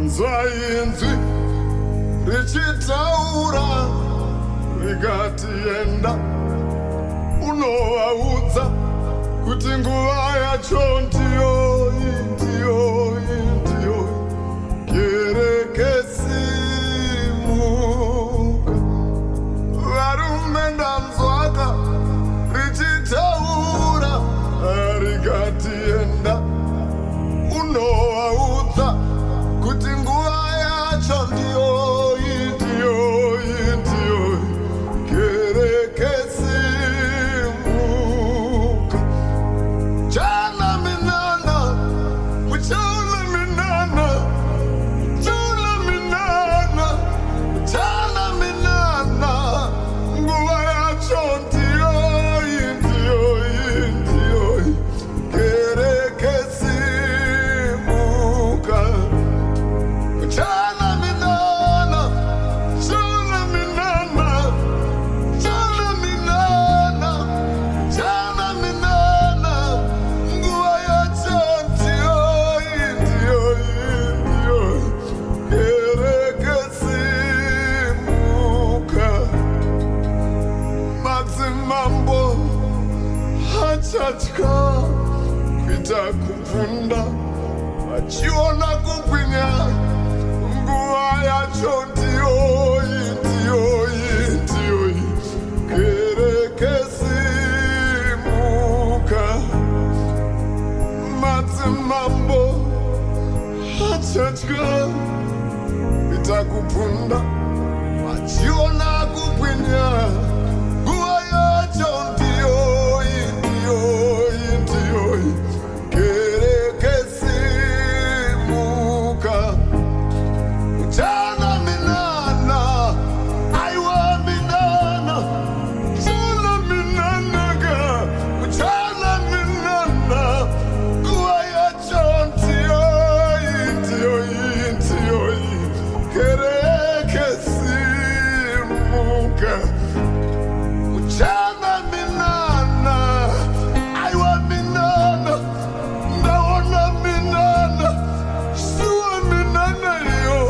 Ndanzwa izwi richitaura rikati enda unovauzdza kuti nguva yacho ndiyoyi ndiyoyi ndiyoyi. Kereke simuka varume ndanzwa richitaura rikati enda unovauzdza kuti nguva yacho ndiyoyi ndiyoyi ndiyoyi. Kereke simuka Uchaona Minana, Uchaona Minana, Uchaona Minana, Uchaona Minana, nguva yacho ndiyoyi ndiyoyi ndiyoyi. Kereke simuka Uchaona Minana, Uchaona Minana, Uchaona Minana, Uchaona Minana, nguva yacho ndiyoyi ndiyoyi ndiyoyi. Kereke simuka Madzimambo Achakutya kuita kubvunda achiona kubwinya nguva yacho ndiyoyi ndiyoyi ndiyoyi. Kereke simuka Madzimambo Achakutya kuita kubvunda achiona kubwinya nguva yacho ndiyoyi ndiyoyi ndiyoyi. Kereke simuka Uchaona Minana, aiwa Minana, Uchaona Minana ga, Uchaona Minana, nguva yacho ndiyoyi ndiyoyi ndiyoyi. Kereke simuka Uchaona Minana, aiwa Minana, ndaona Minana, suwa Minana yo,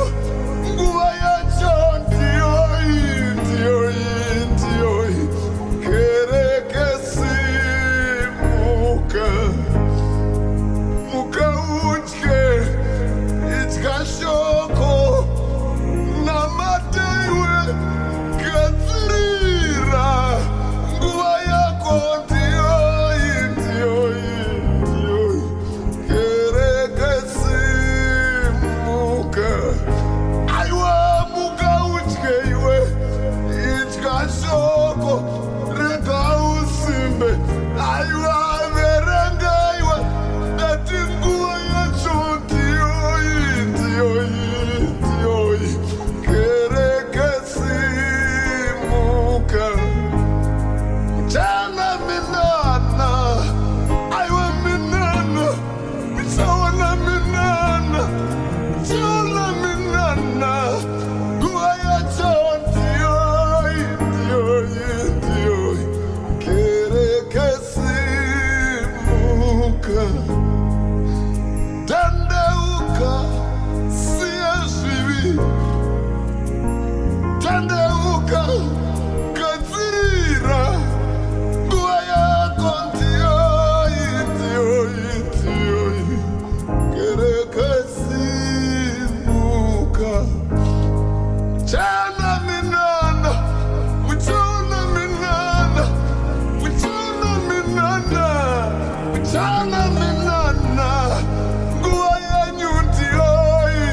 nguva yacho ndiyoyi ndiyoyi ndiyoyi. Kereke simuka muka utye itya shoko namateiwe gadzirira nguva yako ndiyoyi ndiyoyi ndiyoyi. Kereke simuka aiwa muka utye iwe itya shoko rega usimbe aiwa verenga iwe dati nguva yacho ndiyoyi ndiyoyi ndiyoyi. Kereke simuka Uchaona Minana, aiwa Minana, Uchaona Minana, Uchaona Minana, nguva yacho ndiyoyi ndiyoyi ndiyoyi. Kereke simuka tandeuka siya zvivi, tandeuka gadzirira nguva yako ndiyoyi ndiyoyi ndiyoyi. Kereke simuka Uchaona Minana, Uchaona Minana, Uchaona Minana, Uchaona Minana, nguva yanyu ndiyoyi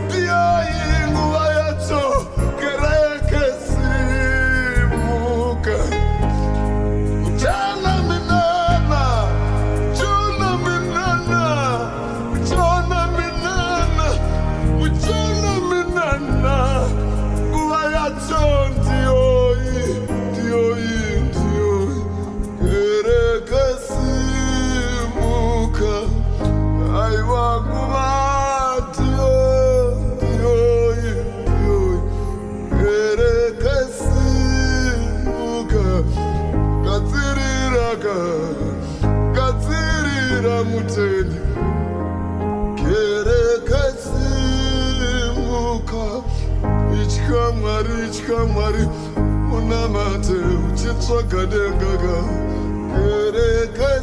ndiyoyi nguva yacho. Kereke simuka Uchaona Minana, Uchaona Minana, Uchaona Minana, Uchaona Minana, nguva yacho ndiyoyi ndiyoyi ndiyoyi. Kereke simuka aiwa nguva ndiyoyi ndiyoyi. Kereke simuka gadzirira gadzirira mutendi. Kereke simuka Mwari, unamate uchitsvaga dengaga. Kereke